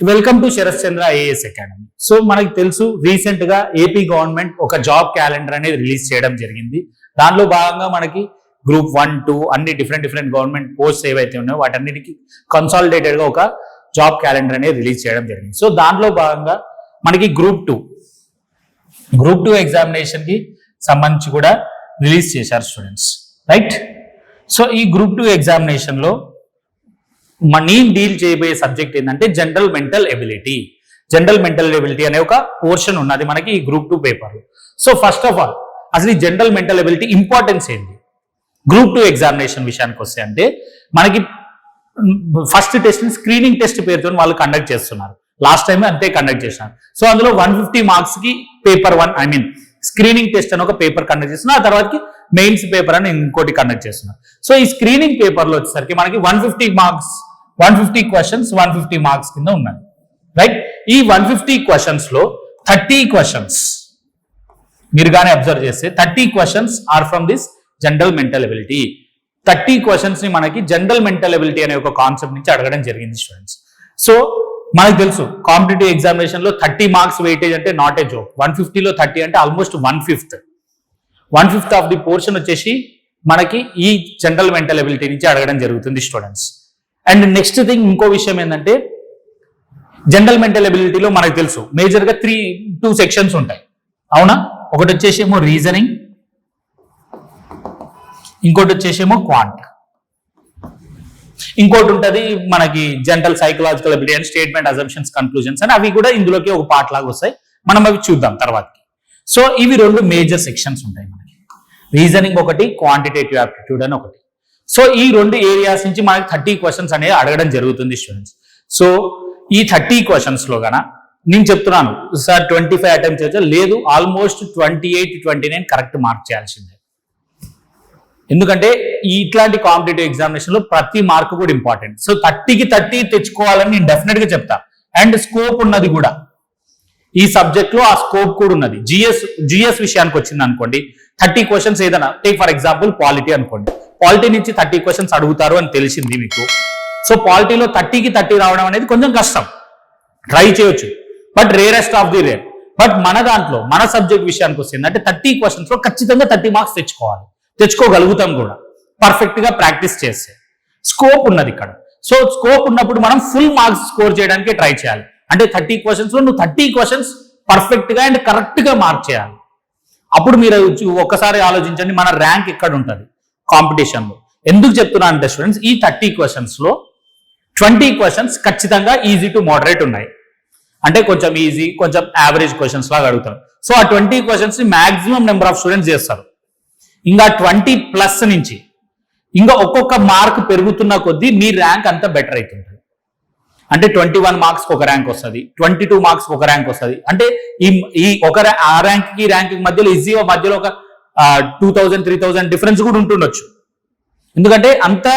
Welcome to Sarath Chandra IAS academy. So మనకి తెలుసు recent గా ఏపీ గవర్నమెంట్ ఒక జాబ్ క్యాలెండర్ అనేది రిలీజ్ చేయడం జరిగింది. దానిలో భాగంగా మనకి గ్రూప్ 1, 2 అన్ని డిఫరెంట్ గవర్నమెంట్ పోస్ట్ ఏవైతే ఉన్నాయో వాటన్నిటికీ కన్సాలిడేటెడ్ గా ఒక జాబ్ క్యాలెండర్ అనేది రిలీజ్ చేయడం జరిగింది. సో దాంట్లో భాగంగా మనకి గ్రూప్ 2 ఎగ్జామినేషన్ కి సంబంధించి కూడా రిలీజ్ చేశారు స్టూడెంట్స్, రైట్? సో ఈ గ్రూప్ 2 ఎగ్జామినేషన్ లో నేను డీల్ చేయబోయే సబ్జెక్ట్ ఏంటంటే జనరల్ మెంటల్ ఎబిలిటీ అనే ఒక పోర్షన్ ఉన్నది మనకి ఈ group 2 paper. So first of all అసలు ఈ జనరల్ మెంటల్ ఎబిలిటీ ఇంపార్టెన్స్ ఏంటి గ్రూప్ 2 ఎగ్జామినేషన్ విషయానికి వస్తే అంటే మనకి ఫస్ట్ టెస్ట్ స్క్రీనింగ్ టెస్ట్ పేరుతో వాళ్ళు కండక్ట్ చేస్తున్నారు. లాస్ట్ టైం అంతే కండక్ట్ చేస్తున్నారు. సో అందులో 150 మార్క్స్ కి పేపర్ 1 స్క్రీనింగ్ టెస్ట్ అని ఒక పేపర్ కండక్ట్ చేస్తున్నారు. ఆ తర్వాత మెయిన్స్ పేపర్ అని ఇంకోటి కండక్ట్ చేస్తున్నారు. సో ఈ స్క్రీనింగ్ పేపర్ లో వచ్చేసరికి మనకి 150 మార్క్స్ 150 క్వశ్చన్స్ 150 మార్క్స్ కింద ఉన్నది, రైట్? ఈ 150 క్వశ్చన్స్ లో 30 క్వశ్చన్స్ మీరు కానీ అబ్జర్వ్ చేస్తే 30 questions are from this general mental ability. 30 questions ని మనకి జనరల్ మెంటల్ ఎబిలిటీ అనే ఒక కాన్సెప్ట్ నుంచి అడగడం జరిగింది స్టూడెంట్స్. సో మనకు తెలుసు కాంపిటేటివ్ ఎగ్జామినేషన్ లో 30 మార్క్స్ వెయిటేజ్ అంటే నాట్ ఏ జోక్. 150 లో 30 అంటే ఆల్మోస్ట్ 1/5 ఆఫ్ ది పోర్షన్ వచ్చేసి మనకి ఈ జనరల్ మెంటల్ ఎబిలిటీ నుంచి అడగడం జరుగుతుంది స్టూడెంట్స్. అండ్ నెక్స్ట్ థింగ్ ఇంకో విషయం ఏంటంటే జనరల్ మెంటల్ ఎబిలిటీలో మనకు తెలుసు మేజర్ గా 2 సెక్షన్స్ ఉంటాయి, అవునా? ఒకటి వచ్చేసేమో రీజనింగ్, ఇంకోటి వచ్చేసేమో క్వాంట్, ఇంకోటి ఉంటుంది మనకి general psychological ability and statement assumptions conclusions అని, అవి కూడా ఇందులోకి ఒక పార్ట్ లాగా వస్తాయి. మనం అవి చూద్దాం తర్వాతకి. సో ఇవి 2 మేజర్ సెక్షన్స్ ఉంటాయి మనకి, రీజనింగ్ ఒకటి, క్వాంటిటేటివ్ యాప్టిట్యూడ్ అని ఒకటి. సో ఈ 2 ఏరియాస్ నుంచి మనకి 30 క్వశ్చన్స్ అనేది అడగడం జరుగుతుంది స్టూడెంట్స్. సో ఈ 30 క్వశ్చన్స్ లో గాన నేను చెప్తున్నాను సార్ 25 అటెంప్ట్ చేయొచ్చా? లేదు, ఆల్మోస్ట్ 28-29 కరెక్ట్ మార్క్ చేయాల్సిందే. ఎందుకంటే ఇట్లాంటి కాంపిటేటివ్ ఎగ్జామినేషన్ లో ప్రతి మార్క్ కూడా ఇంపార్టెంట్. సో 30కి 30 తెచ్చుకోవాలని నేను డెఫినెట్ గా చెప్తా. అండ్ స్కోప్ ఉన్నది కూడా ఈ సబ్జెక్ట్ లో, ఆ స్కోప్ కూడా ఉన్నది. జిఎస్ విషయానికి వచ్చింది అనుకోండి, 30 క్వశ్చన్స్ ఏదైనా టేక్ ఫర్ ఎగ్జాంపుల్ పాలిటీ అనుకోండి, పాలిటీ నుంచి 30 క్వశ్చన్స్ అడుగుతారు అని తెలిసింది మీకు. సో పాలిటీలో 30కి 30 రావడం అనేది కొంచెం కష్టం, ట్రై చేయొచ్చు, but rarest of the rare. But మన దాంట్లో మన సబ్జెక్ట్ విషయానికి వస్తుంది అంటే 30 క్వశ్చన్స్ లో ఖచ్చితంగా 30 మార్క్స్ తెచ్చుకోగలుగుతాం కూడా పర్ఫెక్ట్ గా ప్రాక్టీస్ చేస్తే. స్కోప్ ఉన్నది ఇక్కడ. సో స్కోప్ ఉన్నప్పుడు మనం ఫుల్ మార్క్స్ స్కోర్ చేయడానికి ట్రై చేయాలి. అంటే 30 క్వశ్చన్స్ లో నువ్వు 30 క్వశ్చన్స్ పర్ఫెక్ట్ గా అండ్ కరెక్ట్ గా మార్క్ చేయాలి. అప్పుడు మీరు ఒక్కసారి ఆలోచించండి మన ర్యాంక్ ఎక్కడ ఉంటుంది కాంపిటీషన్ లో. ఎందుకు చెప్తున్నా అంటే స్టూడెంట్స్, ఈ 30 క్వశ్చన్స్ లో 20 క్వశ్చన్స్ ఖచ్చితంగా ఈజీ టు మోడరేట్ ఉన్నాయి. అంటే కొంచెం ఈజీ, కొంచెం యావరేజ్ క్వశ్చన్స్ లాగా అడుగుతారు. సో ఆ 20 క్వశ్చన్స్ ని మాక్సిమం నెంబర్ ఆఫ్ స్టూడెంట్స్ చేస్తారు. ఇంకా 20+ నుంచి ఇంకా ఒక్కొక్క మార్క్ పెరుగుతున్న కొద్దీ మీ ర్యాంక్ అంతా బెటర్ అవుతుంది. అంటే 21 మార్క్స్ ఒక ర్యాంక్ వస్తుంది, 22 మార్క్స్ ఒక ర్యాంక్ వస్తుంది. అంటే ఈ ఒక ఆ ర్యాంక్ కి ర్యాంక్ మధ్యలో ఈజీగా మధ్యలో ఒక 2000-3000 డిఫరెన్స్ కూడా ఉంటుండొచ్చు. ఎందుకంటే అంత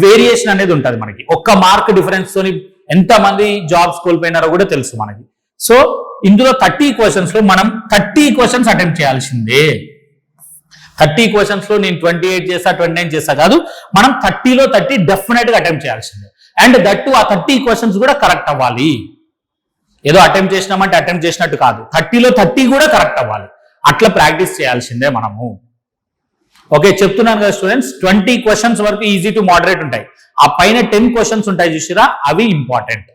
వేరియేషన్ అనేది ఉంటుంది మనకి. ఒక్క మార్క్ డిఫరెన్స్ తోని ఎంతమంది జాబ్స్ కోల్పోయినారో కూడా తెలుసు మనకి. సో ఇందులో 30 క్వశ్చన్స్ లో మనం 30 క్వశ్చన్స్ అటెంప్ట్ చేయాల్సిందే. 30 క్వశ్చన్స్ లో నేను 28 చేస్తా 29 చేస్తా కాదు, మనం 30లో 30 డెఫినెట్ గా అటెంప్ట్ చేయాల్సిందే. అండ్ దట్ ఆ 30 క్వశ్చన్స్ కూడా కరెక్ట్ అవ్వాలి. ఏదో అటెంప్ట్ చేసినామంటే అటెంప్ట్ చేసినట్టు కాదు, 30లో 30 కూడా కరెక్ట్ అవ్వాలి. అట్లా ప్రాక్టీస్ చేయాల్సిందే మనము. ఓకే, చెప్తున్నాను కదా స్టూడెంట్స్, 20 క్వశ్చన్స్ వరకు ఈజీ టు మోడరేట్ ఉంటాయి. ఆ పైన 10 క్వశ్చన్స్ ఉంటాయి చూసిరా, అవి ఇంపార్టెంట్.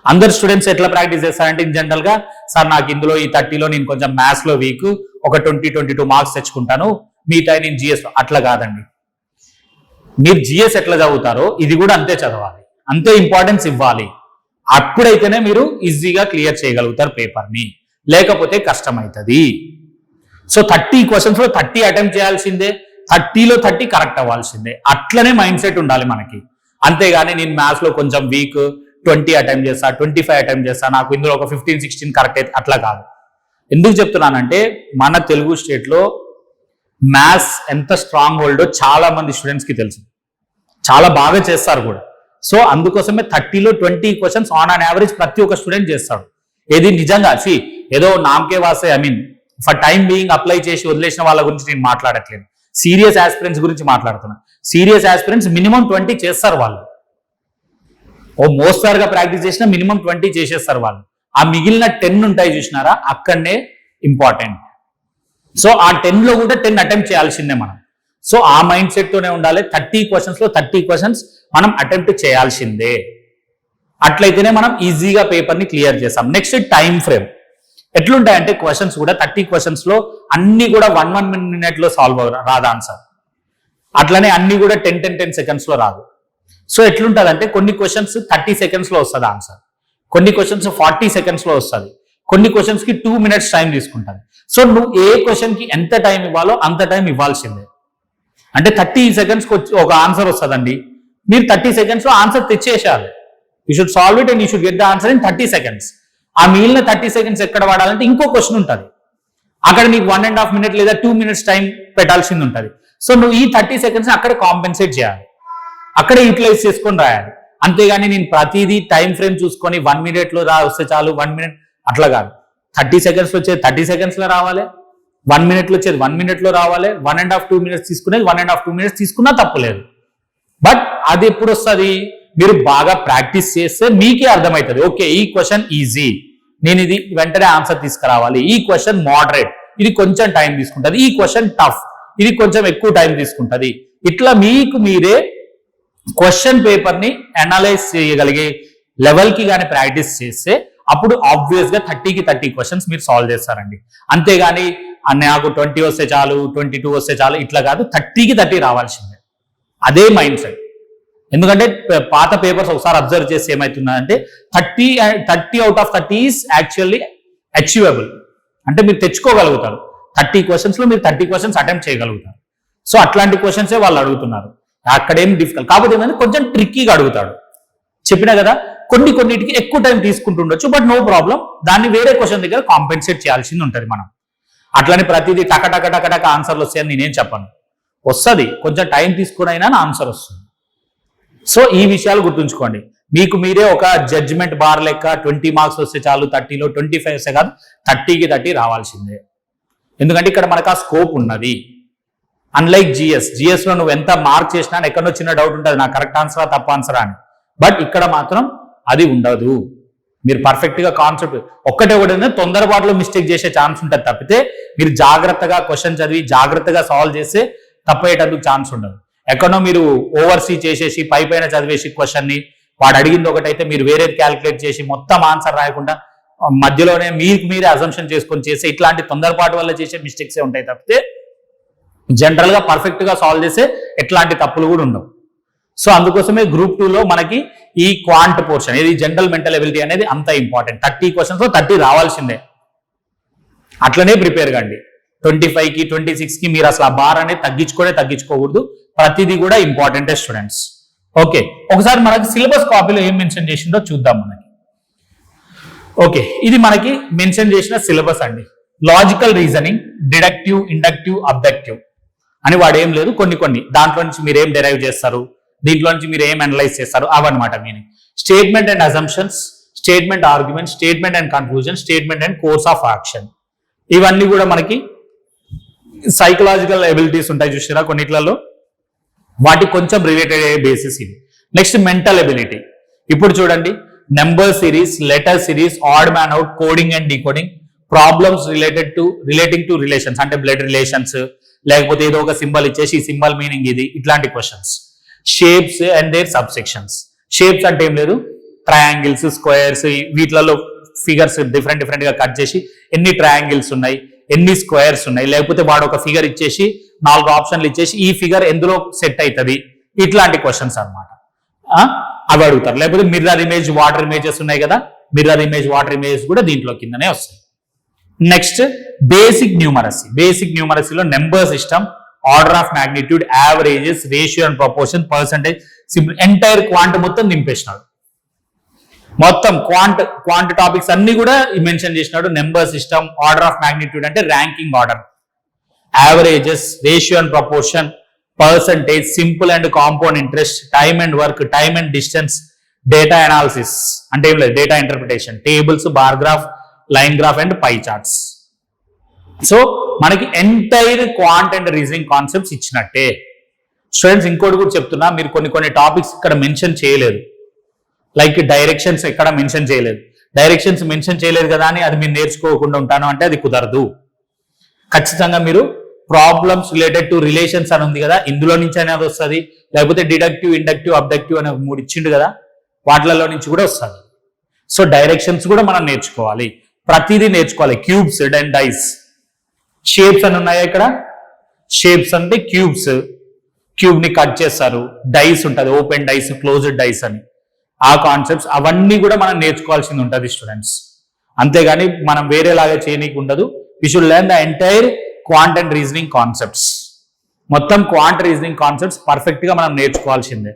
అందరు స్టూడెంట్స్ ఎట్లా ప్రాక్టీస్ చేస్తారంటే ఇన్ జనరల్ గా, సార్ నాకు ఇందులో ఈ 30లో నేను కొంచెం మ్యాథ్స్ లో వీక్, ఒక 20-22 మార్క్స్ తెచ్చుకుంటాను, మిగతా నేను జిఎస్. అట్లా కాదండి. మీరు జిఎస్ ఎట్లా చదువుతారో ఇది కూడా అంతే చదవాలి, అంతే ఇంపార్టెన్స్ ఇవ్వాలి. అప్పుడైతేనే మీరు ఈజీగా క్లియర్ చేయగలుగుతారు పేపర్ని, లేకపోతే కష్టమవుతుంది. సో 30 క్వశ్చన్స్ లో 30 అటెంప్ట్ చేయాల్సిందే, 30లో 30 కరెక్ట్ అవ్వాల్సిందే. అట్లనే మైండ్ సెట్ ఉండాలి మనకి. అంతేగాని నేను మ్యాథ్స్ లో కొంచెం వీక్, 20 అటెంప్ట్ చేస్తా, 25 అటెంప్ట్ చేస్తా, నాకు ఇందులో ఒక 15-16 కరెక్ట్ అయితే, అట్లా కాదు. ఎందుకు చెప్తున్నానంటే మన తెలుగు స్టేట్ లో మ్యాథ్స్ ఎంత స్ట్రాంగ్ హోల్డో చాలా మంది స్టూడెంట్స్ కి తెలుసు, చాలా బాగా చేస్తారు కూడా. సో అందుకోసమే 30లో 20 క్వశ్చన్స్ ఆన్ అన్ యావరేజ్ ప్రతి ఒక్క స్టూడెంట్ చేస్తాడు. ఏది నిజంగా ఏదో నామకే వాసే ఫర్ టైం బీయింగ్ అప్లై చేసి వదిలేసిన వాళ్ళ గురించి నేను మాట్లాడట్లేదు, సీరియస్ ఆస్పిరెంట్స్ గురించి మాట్లాడుతున్నా. సీరియస్ ఆస్పిరెంట్స్ మినిమం 20 చేస్తారు వాళ్ళు. ఓ మోస్తారుగా ప్రాక్టీస్ చేసినా మినిమం 20 చేసేస్తారు వాళ్ళు. ఆ మిగిలిన 10 ఉంటాయి చూసినారా, అక్కడనే ఇంపార్టెంట్. సో ఆ 10 లో కూడా 10 అటెంప్ట్ చేయాల్సిందే మనం. సో ఆ మైండ్ సెట్ తోనే ఉండాలి. 30 క్వశ్చన్స్ లో 30 క్వశ్చన్స్ మనం అటెంప్ట్ చేయాల్సిందే. అట్లయితేనే మనం ఈజీగా పేపర్ ని క్లియర్ చేస్తాం. నెక్స్ట్ టైం ఫ్రేమ్ ఎట్లుంటాయంటే క్వశ్చన్స్ కూడా 30 క్వశ్చన్స్ లో అన్ని కూడా 1 minute లో సాల్వ్ రాదు ఆన్సర్. అట్లనే అన్ని కూడా 10 seconds లో రాదు. సో ఎట్లుంటది అంటే కొన్ని క్వశ్చన్స్ 30 seconds లో వస్తుంది ఆన్సర్, కొన్ని క్వశ్చన్స్ 40 seconds లో వస్తుంది, కొన్ని క్వశ్చన్స్ కి 2 minutes టైం తీసుకుంటుంది. సో నువ్వు ఏ క్వశ్చన్ కి ఎంత టైం ఇవ్వాలో అంత టైం ఇవ్వాల్సిందే. అంటే 30 seconds కి ఒక ఆన్సర్ వస్తుందండి, మీరు 30 seconds లో ఆన్సర్ తెచ్చేసేయాలి. You should solve it and you should get the answer in 30 seconds. ఆ మిగిలిన 30 seconds ఎక్కడ వాడాలంటే ఇంకో క్వశ్చన్ ఉంటుంది, అక్కడ నీకు 1.5 minutes లేదా 2 minutes టైం పెట్టాల్సింది ఉంటుంది. సో నువ్వు ఈ 30 seconds అక్కడ కాంపెన్సేట్ చేయాలి, అక్కడే యూటిలైజ్ చేసుకొని రాయాలి. అంతేగాని నేను ప్రతిదీ టైం ఫ్రేమ్ చూసుకొని 1 minute లో వస్తే చాలు 1 minute అట్లా కాదు. 30 seconds లో వచ్చేది 30 seconds లో రావాలి, 1 minute లో వచ్చేది 1 minute లో రావాలి, 1.5-2 minutes తీసుకునేది 1.5-2 minutes తీసుకున్నా తప్పులేదు. బట్ అది ఎప్పుడు వస్తుంది, మీరు బాగా ప్రాక్టీస్ చేస్తే మీకే అర్థమవుతుంది. ఓకే ఈ క్వశ్చన్ ఈజీ, నేను ఇది వెంటనే ఆన్సర్ తీసుకురావాలి, ఈ క్వశ్చన్ మోడరేట్, ఇది కొంచెం టైం తీసుకుంటుంది, ఈ క్వశ్చన్ టఫ్, ఇది కొంచెం ఎక్కువ టైం తీసుకుంటుంది. ఇట్లా మీకు మీరే క్వశ్చన్ పేపర్ ని అనలైజ్ చేయగలిగే లెవెల్ కి కానీ ప్రాక్టీస్ చేస్తే అప్పుడు ఆబ్వియస్ గా 30కి 30 క్వశ్చన్స్ మీరు సాల్వ్ చేస్తారండి. అంతేగాని నాకు 20 వస్తే చాలు, 22 వస్తే చాలు ఇట్లా కాదు, 30కి 30 రావాల్సిందే. అదే మైండ్ సెట్. ఎందుకంటే పాత పేపర్స్ ఒకసారి అబ్జర్వ్ చేసి ఏమవుతుందంటే 30 out of 30 is actually achievable, అంటే మీరు తెచ్చుకోగలుగుతారు. 30 క్వశ్చన్స్ లో మీరు 30 క్వశ్చన్స్ అటెంప్ట్ చేయగలుగుతారు. సో అట్లాంటి క్వశ్చన్సే వాళ్ళు అడుగుతున్నారు. అక్కడేం డిఫికల్ట్ కాకపోతే ఏంటంటే కొంచెం ట్రిక్కీగా అడుగుతాడు. చెప్పినా కదా కొన్నిటికి ఎక్కువ టైం తీసుకుంటుండొచ్చు, బట్ నో ప్రాబ్లం, దాన్ని వేరే క్వశ్చన్ దగ్గర కాంపెన్సేట్ చేయాల్సింది ఉంటుంది మనం. అట్లని ప్రతిదీ టక ఆన్సర్లు వస్తాయని నేనేం చెప్పను, వస్తుంది, కొంచెం టైం తీసుకునైనా ఆన్సర్ వస్తుంది. సో ఈ విషయాలు గుర్తుంచుకోండి. మీకు మీరే ఒక జడ్జిమెంట్ బార్ లెక్క 20 మార్క్స్ వస్తే చాలు, 30లో 25 వస్తే కాదు, 30కి 30 రావాల్సిందే. ఎందుకంటే ఇక్కడ మనకు ఆ స్కోప్ ఉన్నది. అన్లైక్ జిఎస్ లో నువ్వు ఎంత మార్క్ చేసినా ఎక్కడో చిన్న డౌట్ ఉంటుంది, నా కరెక్ట్ ఆన్సరా తప్ప ఆన్సరా అని. బట్ ఇక్కడ మాత్రం అది ఉండదు. మీరు పర్ఫెక్ట్ గా కాన్సెప్ట్ ఒకటే తొందరపాటులో మిస్టేక్ చేసే ఛాన్స్ ఉంటుంది తప్పితే మీరు జాగ్రత్తగా క్వశ్చన్ చదివి జాగ్రత్తగా సాల్వ్ చేస్తే తప్పయ్యేటందుకు ఛాన్స్ ఉండదు. ఎక్కడో మీరు ఓవర్సీ చేసేసి పైన చదివేసి క్వశ్చన్ ని వాడు అడిగింది ఒకటైతే మీరు వేరేది క్యాలిక్యులేట్ చేసి మొత్తం ఆన్సర్ రాయకుండా మధ్యలోనే మీరే అజంప్షన్ చేసుకొని చేస్తే ఇట్లాంటి తొందరపాటు వల్ల చేసే మిస్టేక్సే ఉంటాయి తప్పితే జనరల్ గా పర్ఫెక్ట్ గా సాల్వ్ చేస్తే ఎట్లాంటి తప్పులు కూడా ఉండవు. సో అందుకోసమే గ్రూప్ 2లో మనకి ఈ క్వాంట్ పోర్షన్, ఇది జనరల్ మెంటల్ ఎబిలిటీ అనేది అంత ఇంపార్టెంట్. 30 క్వశ్చన్స్ 30 రావాల్సిందే. అట్లనే ప్రిపేర్ కండి. 25కి 26కి మీరు అసలు ఆ బార్ అనేది తగ్గించుకోకూడదు. ప్రతిదీ కూడా ఇంపార్టెంటే స్టూడెంట్స్. ఓకే, ఒకసారి మనకి సిలబస్ కాపీలో ఏం మెన్షన్ చేసిందో చూద్దాం మనకి. ఓకే, ఇది మనకి మెన్షన్ చేసిన సిలబస్ అండి. Logical reasoning, deductive, inductive, objective అని వాడు ఏం లేదు, కొన్ని దాంట్లో నుంచి మీరు ఏం డెరైవ్ చేస్తారు, దీంట్లో నుంచి మీరు ఏం అనలైజ్ చేస్తారు అవన్నమాట meaning. Statement and assumptions, statement argument, statement and conclusion, statement and course of action, ఇవన్నీ కూడా మనకి సైకలాజికల్ ఎబిలిటీస్ ఉంటాయి చూసారా కొన్నిట్లలో, వాటి కొంచెం రిలేటెడ్ అయ్యే బేసిస్ ఇది. Next mental ability. ఇప్పుడు చూడండి, number series, letter series, odd man out, coding and decoding, problems relating to relations అంటే బ్లడ్ రిలేషన్స్, లేకపోతే ఏదో ఒక సింబల్ ఇచ్చేసి ఈ సింబల్ మీనింగ్ ఇది, ఇట్లాంటి questions. Shapes and their subsections. Shapes అంటే ఏం లేదు, ట్రయాంగిల్స్, స్క్వేర్స్, వీటిలలో ఫిగర్స్ డిఫరెంట్ గా కట్ చేసి ఎన్ని ట్రయాంగిల్స్ ఉన్నాయి, ఎన్ని స్క్వేర్స్ ఉన్నాయి, లేకపోతే వాడు ఒక ఫిగర్ ఇచ్చేసి 4 ఆప్షన్లు ఇచ్చేసి ఈ ఫిగర్ ఎందులో సెట్ అవుతుంది, ఇట్లాంటి క్వశ్చన్స్ అనమాట. అవి అడుగుతారు. లేకపోతే మిర్రర్ ఇమేజ్, వాటర్ ఇమేజెస్ ఉన్నాయి కదా, మిర్రర్ ఇమేజ్, వాటర్ ఇమేజ్ కూడా దీంట్లో కిందనే వస్తాయి. Next basic numeracy. బేసిక్ న్యూమరసీలో number system, order of magnitude, averages, ratio and proportion, percentage, simple, entire quant మొత్తం నింపేసినాడు. మొత్తం క్వాంట్ టాపిక్స్ అన్ని కూడా మెన్షన్ చేసినాడు. Number system, order of magnitude అంటే ranking order, averages, ratio and proportion, percentage, simple and compound interest, time and work, time and distance, data analysis అంటే ఏం లేదు, data interpretation, tables, bar graph, line graph and pie charts. So మనకి entire quant and reasoning concepts ఇచ్చినట్టే. Students ఇంకోటి కూడా చెప్తున్నా, మీరు కొన్ని టాపిక్స్ ఇక్కడ మెన్షన్ చేయలేదు. లైక్ డైరెక్షన్స్ ఎక్కడ మెన్షన్ చేయలేదు. డైరెక్షన్స్ మెన్షన్ చేయలేదు కదా అని అది మీరు నేర్చుకోకుండా ఉంటాను అంటే అది కుదరదు. ఖచ్చితంగా మీరు ప్రాబ్లమ్స్ రిలేటెడ్ టు రిలేషన్స్ అని ఉంది కదా, ఇందులో నుంచి అనేది వస్తుంది, లేకపోతే డిడక్టివ్, ఇండక్టివ్, అబ్డక్టివ్ అనే 3 ఇచ్చిండు కదా, వాటిలలో నుంచి కూడా వస్తుంది. సో డైరెక్షన్స్ కూడా మనం నేర్చుకోవాలి, ప్రతిదీ నేర్చుకోవాలి. క్యూబ్స్ అండ్ డైస్, షేప్స్ అని ఉన్నాయా ఇక్కడ, షేప్స్ అంటే క్యూబ్స్, క్యూబ్ ని కట్ చేస్తారు, డైస్ ఉంటుంది, ఓపెన్ డైస్, క్లోజ్డ్ డైస్ అని, ఆ కాన్సెప్ట్స్ అవన్నీ కూడా మనం నేర్చుకోవాల్సింది ఉంటుంది స్టూడెంట్స్. అంతేగాని మనం వేరేలాగా చేయనీకి ఉండదు. We should learn the entire quant and reasoning concepts. మొత్తం క్వాంట్ రీజనింగ్ కాన్సెప్ట్స్ పర్ఫెక్ట్ గా మనం నేర్చుకోవాల్సిందే.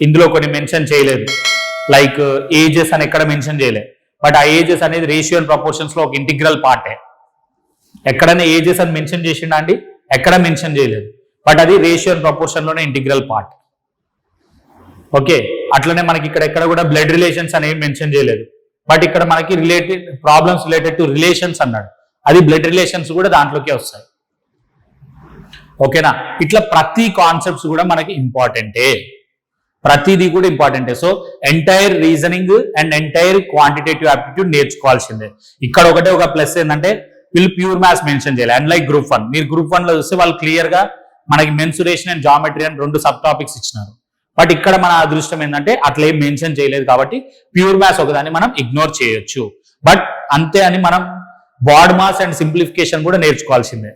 ఇందులో కొన్ని మెన్షన్ చేయలేదు, లైక్ ఏజెస్ అని ఎక్కడ మెన్షన్ చేయలేదు, బట్ ఆ ఏజెస్ అనేది రేషియో అండ్ ప్రపోర్షన్స్ లో ఒక ఇంటిగ్రల్ పార్టే. ఎక్కడైనా ఏజెస్ అని మెన్షన్ చేసిండా అండి? ఎక్కడ మెన్షన్ చేయలేదు, బట్ అది రేషియో అండ్ ప్రపోర్షన్ లోనే ఇంటిగ్రల్ పార్ట్. ఓకే, అట్లనే మనకి ఇక్కడ ఎక్కడ కూడా బ్లడ్ రిలేషన్స్ అనేవి మెన్షన్ చేయలేదు, బట్ ఇక్కడ మనకి ప్రాబ్లమ్స్ రిలేటెడ్ టు రిలేషన్స్ అన్నాడు, అది బ్లడ్ రిలేషన్స్ కూడా దాంట్లోకే వస్తాయి. ఓకేనా, ఇట్లా ప్రతి కాన్సెప్ట్స్ కూడా మనకి ఇంపార్టెంటే, ప్రతిదీ కూడా ఇంపార్టెంటే. So entire reasoning and entire quantitative aptitude నేర్చుకోవాల్సిందే. ఇక్కడ ఒకటే ఒక ప్లస్ ఏంటంటే వీళ్ళు ప్యూర్ మ్యాథ్స్ మెన్షన్ చేయాలి. అండ్ లైక్ గ్రూప్ 1, మీరు గ్రూప్ 1 లో చూస్తే వాళ్ళు క్లియర్ గా మనకి మెన్సురేషన్ అండ్ జామెట్రీ అని 2 సబ్ టాపిక్స్ ఇచ్చినారు. బట్ ఇక్కడ మన అదృష్టం ఏంటంటే అట్లా ఏం మెన్షన్ చేయలేదు కాబట్టి ప్యూర్ మ్యాథ్స్ ఒకదాన్ని మనం ఇగ్నోర్ చేయొచ్చు. బట్ అంతే అని మనం బాడ్ మాస్ అండ్ సింప్లిఫికేషన్ కూడా నేర్చుకోవాల్సిందే,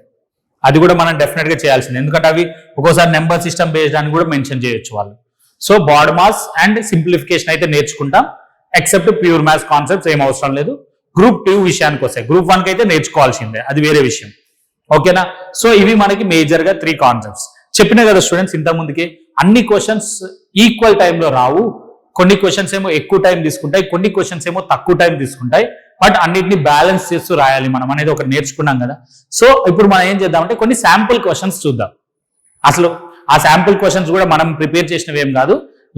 అది కూడా మనం డెఫినెట్ గా చేయాల్సిందే. ఎందుకంటే అవి ఒక్కోసారి నెంబర్ సిస్టమ్ బేస్డ్ అని కూడా మెన్షన్ చేయొచ్చు వాళ్ళు. So BODMAS and simplification అయితే నేర్చుకుంటాం, ఎక్సెప్ట్ ప్యూర్ మ్యాథ్స్ కాన్సెప్ట్స్ ఏం అవసరం లేదు. గ్రూప్ 2 విషయానికి వస్తాయి, గ్రూప్ 1 కి అయితే నేర్చుకోవాల్సిందే, అది వేరే విషయం. ఓకేనా, సో ఇవి మనకి మేజర్ గా 3 కాన్సెప్ట్స్ చెప్పినా కదా స్టూడెంట్స్. ఇంత ముందుకి అన్ని క్వశ్చన్స్ ఈక్వల్ టైంలో రావు, కొన్ని క్వశ్చన్స్ ఏమో ఎక్కువ టైం తీసుకుంటాయి, కొన్ని క్వశ్చన్స్ ఏమో తక్కువ టైం తీసుకుంటాయి. బట్ అన్నిటిని బ్యాలెన్స్ చేస్తూ రాయాలి మనం అనేది ఒకటి నేర్చుకున్నాం కదా. సో ఇప్పుడు మనం ఏం చేద్దామంటే కొన్ని శాంపుల్ క్వశ్చన్స్ చూద్దాం. అసలు ఆ శాంపుల్ క్వశ్చన్స్ కూడా మనం ప్రిపేర్ చేసినవి ఏం కాదు,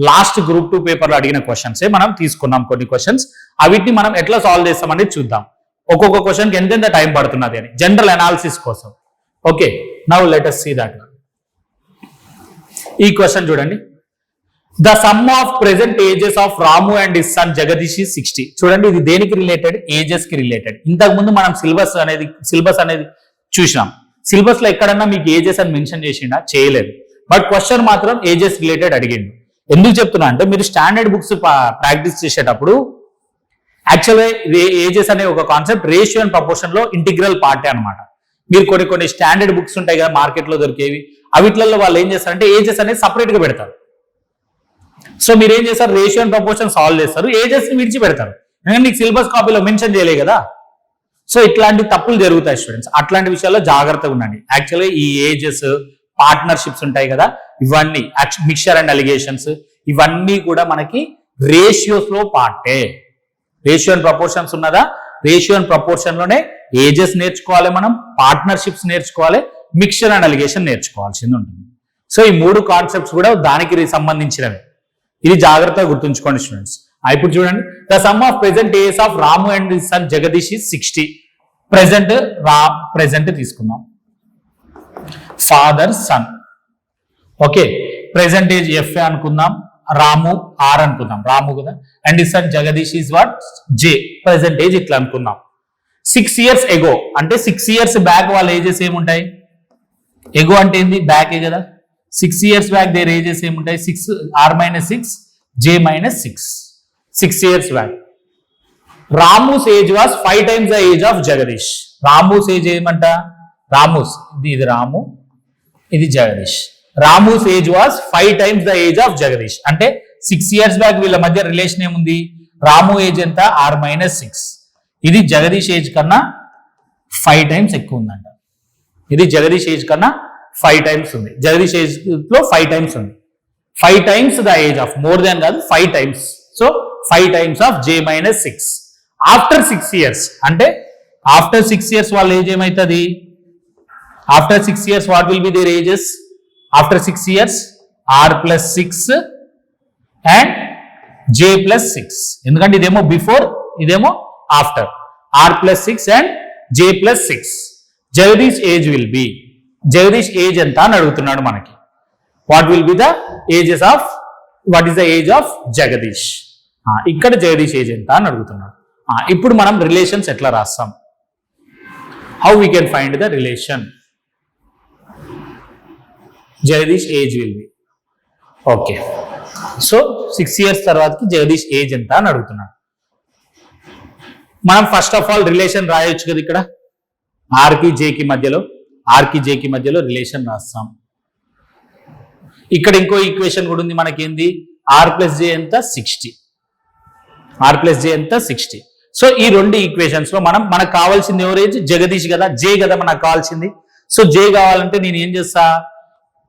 లాస్ట్ గ్రూప్ 2 పేపర్లో అడిగిన క్వశ్చన్సే మనం తీసుకున్నాం కొన్ని క్వశ్చన్స్. అవిటిని మనం ఎట్లా సాల్వ్ చేస్తామనేది చూద్దాం. ఒక్కొక్క క్వశ్చన్కి ఎంతెంత టైం పడుతున్నది అని జనరల్ అనాలిసిస్ కోసం. Okay, now let us see that. ఈ క్వశ్చన్ చూడండి, the sum of present ages of Ramu and his son Jagadish 60. చూడండి, ఇది దేనికి రిలేటెడ్? ఏజెస్ కి రిలేటెడ్. ఇంతకు ముందు మనం సిలబస్ అనేది చూసినాం. సిలబస్ లో ఎక్కడన్నా మీకు ఏజెస్ అని మెన్షన్ చేసిండా? చేయలేదు. బట్ క్వశ్చన్ మాత్రం ఏజెస్ రిలేటెడ్ అడిగిండు. ఎందుకు చెప్తున్నా అంటే మీరు స్టాండర్డ్ బుక్స్ ప్రాక్టీస్ చేసేటప్పుడు యాక్చువల్గా ఏజెస్ అనే ఒక కాన్సెప్ట్ రేషియో అండ్ ప్రపోర్షన్ లో ఇంటిగ్రల్ పార్టే అనమాట. మీరు కొన్ని స్టాండర్డ్ బుక్స్ ఉంటాయి కదా మార్కెట్ లో దొరికేవి, అవిట్లలో వాళ్ళు ఏం చేస్తారంటే ఏజెస్ అనేది సపరేట్ గా పెడతారు. సో మీరు ఏం చేస్తారు, రేషియో అండ్ ప్రపోర్షన్ సాల్వ్ చేస్తారు, ఏజెస్ ని విడిచి పెడతారు, ఎందుకంటే మీకు సిలబస్ కాపీలో మెన్షన్ చేయలే కదా. సో ఇట్లాంటి తప్పులు జరుగుతాయి స్టూడెంట్స్, అట్లాంటి విషయాల్లో జాగ్రత్తగా ఉండండి. యాక్చువల్గా ఈ ఏజెస్, పార్ట్నర్షిప్స్ ఉంటాయి కదా, ఇవన్నీ మిక్చర్ అండ్ అలిగేషన్స్, ఇవన్నీ కూడా మనకి రేషియోస్ లో పార్టే. రేషియో అండ్ ప్రపోర్షన్స్ ఉన్నదా, రేషియో అండ్ ప్రపోర్షన్ లోనే ఏజెస్ నేర్చుకోవాలి మనం, పార్ట్నర్షిప్స్ నేర్చుకోవాలి, మిక్చర్ అండ్ అలిగేషన్ నేర్చుకోవాల్సింది ఉంటుంది. సో ఈ 3 కాన్సెప్ట్స్ కూడా దానికి సంబంధించినవి, ఇది జాగ్రత్తగా గుర్తుంచుకోండి స్టూడెంట్స్. ఇప్పుడు చూడండి, the sum of present age of Ramu and his son Jagadish 60. Present తీసుకుందాం, father son. Okay, present age F అనుకుందాం, రాము ఆర్ అనుకుందాం, రాము కదా, and his son Jagadish is what, J. Present age ఇట్లా అనుకుందాం. 6 years ఎగో అంటే 6 years బ్యాక్ వాళ్ళ ఏజెస్ ఏముంటాయి? ఎగో అంటే ఏంది? బ్యాకే కదా. 6 years బ్యాక్ దేర్ ఏజెస్ ఏముంటాయి? 6 r-6 j-6, 6 years back. Ramu's age was 5 times the age of Jagadish. Ramu's age ఏమంట? రామూస్, ఇది రాము, ఇది Jagadish. Ramu's age was 5 times the age of Jagadish. అంటే 6 years బ్యాక్ వీళ్ళ మధ్య రిలేషన్ ఏముంది? రాము ఏజ్ ఎంత? r-6. ఇది జగదీష్ ఏజ్ కన్నా 5 times ఎక్కువ ఉందంట. ఇది జగదీష్ ఏజ్ కన్నా 5 times ఉంది. జగదీష్ ఏజ్ లో 5 times ఉంది. 5 times the age of, more than కాదు, 5 times. So 5 times of j-6 after 6 years. అంటే ఆఫ్టర్ 6 years వాళ్ళ ఏజ్ ఏమైతుంది? After 6 years what will be there ages? After 6 years r+6 and j+6. ఎందుకంటే ఇదేమో before, ఇదేమో after. r+6 and j+6. Jagadish age will be, Jagadish age ఎంత అని అడుగుతున్నాడు మనకి. What will be the ages of, what is the age of Jagadish? ఇక్కడ Jagadish age ఎంత అని అడుగుతున్నాడు. ఇప్పుడు మనం రిలేషన్స్ ఎట్లా రాస్తాం? How we can find the relation? Jagadish age will be okay. So 6 years తర్వాతకి జగదీష్ ఏజ్ ఎంత అని అడుగుతున్నాడు. మనం ఫస్ట్ ఆఫ్ ఆల్ రిలేషన్ రాయొచ్చు కదా. ఇక్కడ ఆర్కి జేకి మధ్యలో రిలేషన్ రాస్తాం. ఇక్కడ ఇంకో ఈక్వేషన్ కూడా ఉంది మనకేంది, ఆర్ ప్లస్ జే ఎంత 60. సో ఈ రెండు ఈక్వేషన్స్ లో మనకు కావాల్సింది ఎవరేజ్? జగదీష్ కదా, జే కదా మనకు కావాల్సింది. సో జే కావాలంటే నేను ఏం చేస్తా,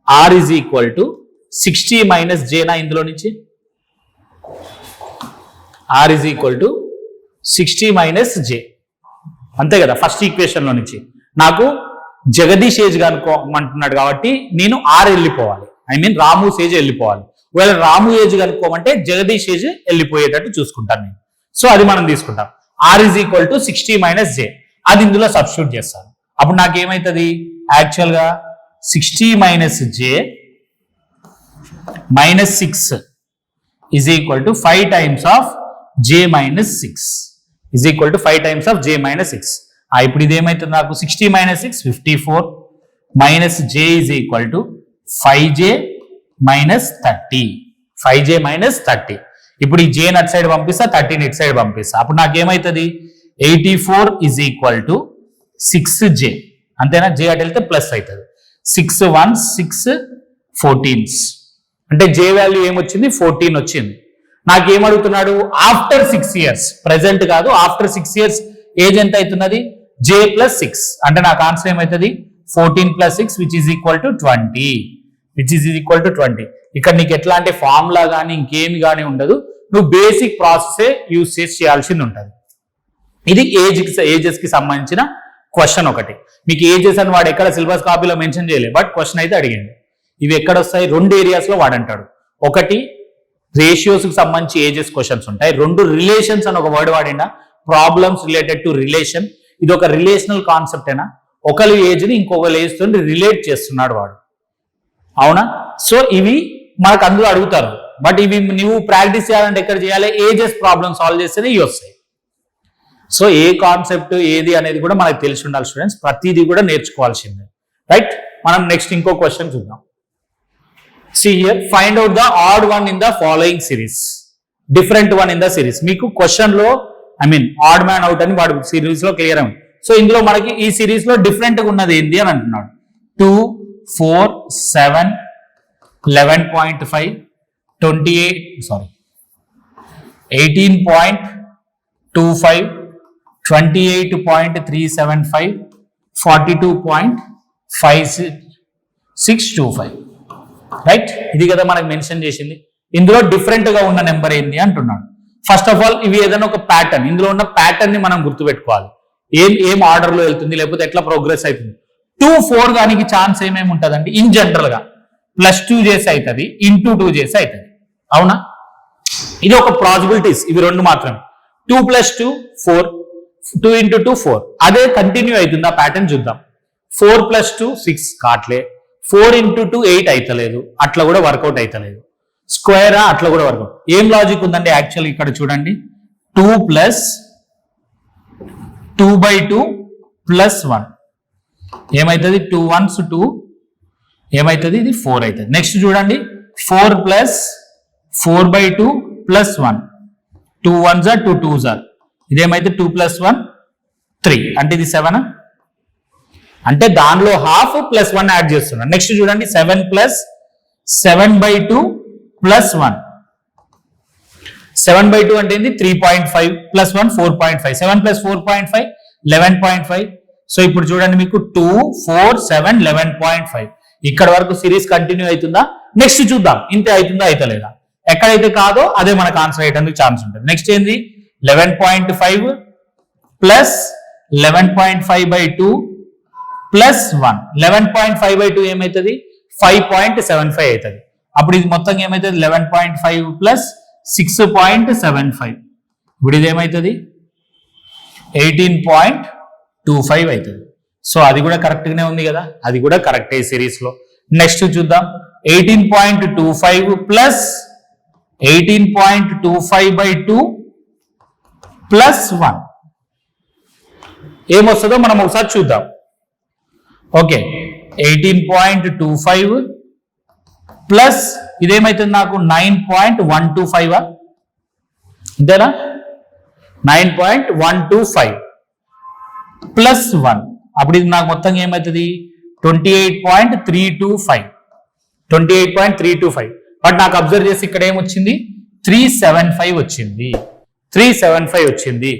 R is equal to 60 minus జేనా, ఇందులో నుంచి R is equal to 60 minus J, అంతే కదా. ఫస్ట్ ఈక్వేషన్ లో నుంచి నాకు జగదీష్ ఏజ్ కనుక్కోమంటున్నాడు కాబట్టి నేను ఆర్ వెళ్ళిపోవాలి, రాము ఏజ్ వెళ్ళిపోవాలి. ఒకవేళ రాము ఏజ్ కనుక్కోమంటే జగదీష్ ఏజ్ వెళ్ళిపోయేటట్టు చూసుకుంటాను నేను. సో అది మనం తీసుకుంటాం. R is equal to 60 minus J, అది ఇందులో సబ్స్టిట్యూట్ చేస్తాను. అప్పుడు నాకు ఏమవుతుంది, యాక్చువల్ గా 60 minus J minus 6 is equal to 5 times of J minus 6 is equal to 5 times of J minus 6. ఇప్పుడు ఇది ఏమవుతుంది నాకు, 60 minus 6 54 minus J is equal to 5j minus 30. ఇప్పుడు ఈ జే నట్ సైడ్ పంపిస్తా, 30 ఇట్ సైడ్ పంపిస్తా. అప్పుడు నాకు ఏమవుతుంది, 84 ఈజ్ ఈక్వల్ టు 6j, అంతేనా. జే అటు వెళ్తే ప్లస్ అవుతుంది. 6 1 6 14, అంటే జే వాల్యూ ఏమొచ్చింది, 14 వచ్చింది. నాకేమడుగుతున్నాడు, ఆఫ్టర్ 6 years, ప్రెసెంట్ కాదు, ఆఫ్టర్ 6 years ఏజ్ ఎంత అవుతున్నది, జే ప్లస్ 6, అంటే నాకు ఆన్సర్ ఏమవుతుంది 14 plus 6 which is equal to 20. ఇక్కడ నీకు ఎట్లాంటి ఫార్ములా కానీ ఇంకేమి కానీ ఉండదు, నువ్వు బేసిక్ ప్రాసెసే యూజ్ చేయాల్సింది ఉంటుంది. ఇది ఏజెస్ కి సంబంధించిన క్వశ్చన్ ఒకటి. మీకు ఏజెస్ అని వాడు ఎక్కడ సిలబస్ కాపీలో మెన్షన్ చేయలేదు, బట్ క్వశ్చన్ అయితే అడిగింది. ఇవి ఎక్కడ వస్తాయి, 2 areas లో వాడంటాడు. ఒకటి రేషియోస్ కి సంబంధించి ఏజెస్ క్వశ్చన్స్ ఉంటాయి. 2 రిలేషన్స్ అని ఒక వర్డ్ వాడినా, ప్రాబ్లమ్స్ రిలేటెడ్ టు రిలేషన్. ఇది ఒక రిలేషనల్ కాన్సెప్ట్ అయినా, ఒకరి ఏజ్ ని ఇంకొకరి ఏజ్ తో రిలేట్ చేస్తున్నాడు వాడు, అవునా. సో ఇవి మనకు అందులో అడుగుతారు, బట్ ఇవి నువ్వు ప్రాక్టీస్ చేయాలంటే ఎక్కడ చేయాలి, ఏజెస్ ప్రాబ్లమ్ సాల్వ్ చేస్తేనే ఇవి వస్తాయి. సో ఏ కాన్సెప్ట్ ఏది అనేది కూడా మనకు తెలిసి ఉండాలి స్టూడెంట్స్, ప్రతిదీ కూడా నేర్చుకోవాల్సిందే, రైట్. మనం నెక్స్ట్ ఇంకో క్వశ్చన్ చూద్దాం. See here, find out the odd one in the following series, different one in the series. మీకు క్వశ్చన్ లో ఆడ్ మ్యాన్ అవుట్ అని వాడు సిరీస్ లో క్లియర్ అయింది. సో ఇందులో మనకి ఈ సిరీస్ లో డిఫరెంట్ గా ఉన్నది ఏంటి అని అంటున్నాడు. 2 4 7 11.5 18.25 28.375 42.5625, రైట్. ఇది కదా మనకు మెన్షన్ చేసింది. ఇందులో డిఫరెంట్ గా ఉన్న నెంబర్ ఏంది అంటున్నాడు. ఫస్ట్ ఆఫ్ ఆల్ ఇవి ఏదైనా ఒక ప్యాటర్న్, ఇందులో ఉన్న ప్యాటర్న్ ని మనం గుర్తుపెట్టుకోవాలి. ఏం ఆర్డర్ లో వెళ్తుంది, లేకపోతే ఎట్లా ప్రోగ్రెస్ అవుతుంది. 2 4 దానికి ఛాన్స్ ఏమేమి ఉంటుందండి, ఇన్ జనరల్ గా +2 చేసి అవుతుంది, ఇంటూ 2 చేసి అవుతుంది, అవునా. ఇది ఒక పాసిబిలిటీస్, ఇవి 2 మాత్రమే. 2 + 2 4, 2 × 2 4. అదే కంటిన్యూ అవుతుంది ఆ ప్యాటర్న్ చూద్దాం. 4 + 2 6 కాట్లే, 4 × 2 8 అవుతలేదు, అట్లా కూడా వర్కౌట్ అవుతలేదు. స్క్వేరా, అట్లా కూడా వర్కౌట్. ఏం లాజిక్ ఉందండి యాక్చువల్ ఇక్కడ చూడండి, 2 + 2/2 + 1 ఏమవుతుంది, 2 1s 2 ఏమవుతుంది, ఇది 4 అవుతుంది. నెక్స్ట్ చూడండి, 4 + 4/2 + 1, 2 1s 2 2s, ఇదేమైతే 2 + 1 3, అంటే ఇది 7, అంటే దానిలో హాఫ్ +1 యాడ్ చేస్తున్నాను. నెక్స్ట్ చూడండి, 7 + 7/2 + 1, 7/2 అంటే ఏంది 3.5 + 1 4.5, 7 + 4.5 11.5. సో ఇప్పుడు చూడండి మీకు 2 4 7 11.5. ఇక్కడ వరకు సిరీస్ కంటిన్యూ అవుతుందా, నెక్స్ట్ చూద్దాం ఇంతే అవుతుందా అయితే లేదా. ఎక్కడైతే కాదో అదే మనకు ఆన్సర్ అయ్యేందుకు ఛాన్స్ ఉంటుంది. నెక్స్ట్ ఏంది 11.5 + 11.5/2 + 1, 11.5/2 ఏమవుతుంది 5.75 అవుతుంది. అప్పుడు ఇది మొత్తం ఏమవుతుంది 11.5 + 6.75, ఇప్పుడు ఇది ఏమవుతుంది 18.25 అవుతుంది. సో అది కూడా కరెక్ట్ గానే ఉంది కదా, అది కూడా కరెక్ట్ సిరీస్ లో. నెక్స్ట్ చూద్దాం, 18.25 + 18.25/2 ప్లస్ 1 ఏమొస్తుందో మనం ఒకసారి చూద్దాం. ఓకే, 18.25 ప్లస్ ఇదేమైతుంది నాకు 9.125 అంతేనా, 9.125 ప్లస్ 1 అప్పుడు ఇది నాకు మొత్తం ఏమవుతుంది 28.325 బట్ నాకు అబ్జర్వ్ చేసి ఇక్కడ ఏమొచ్చింది 375 వచ్చింది.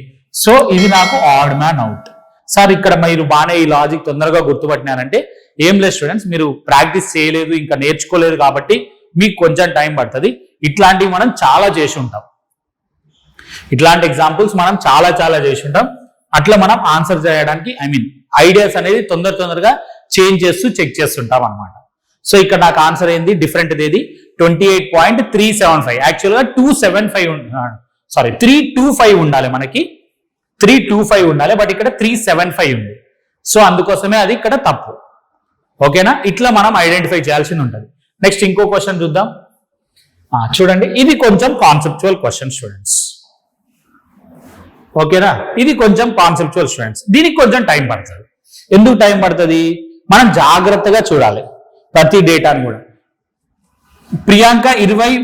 సో ఇది నాకు ఆడ్ మ్యాన్ అవుట్. సార్ ఇక్కడ మీరు బాగానే ఈ లాజిక్ తొందరగా గుర్తుపట్టినారంటే ఏం లేదు స్టూడెంట్స్, మీరు ప్రాక్టీస్ చేయలేదు ఇంకా నేర్చుకోలేదు కాబట్టి మీకు కొంచెం టైం పడుతుంది. ఇట్లాంటివి మనం చాలా చేసి ఉంటాం, ఇట్లాంటి ఎగ్జాంపుల్స్ మనం చాలా చేసి ఉంటాం. అట్లా మనం ఆన్సర్ చేయడానికి ఐడియాస్ అనేది తొందరగా చేంజ్ చేస్తూ చెక్ చేస్తుంటాం అనమాట. సో ఇక్కడ నాకు ఆన్సర్ ఏంది డిఫరెంట్ ఏది 28.375 యాక్చువల్గా 325 ఉండాలి, మనకి 325 ఉండాలి, బట్ ఇక్కడ 375 ఉంది. సో అందుకోసమే అది ఇక్కడ తప్పు. ఓకేనా, ఇట్లా మనం ఐడెంటిఫై చేయాల్సి ఉంటుంది. నెక్స్ట్ ఇంకో క్వశ్చన్ చూద్దాం. చూడండి, ఇది కొంచెం కాన్సెప్చువల్ క్వశ్చన్ స్టూడెంట్స్. ఓకేనా, ఇది కొంచెం కాన్సెప్చువల్ స్టూడెంట్స్, దీనికి కొంచెం టైం పడుతుంది. ఎందుకు టైం పడుతుంది, మనం జాగ్రత్తగా చూడాలి ప్రతి డేటాను కూడా. ప్రియాంక 20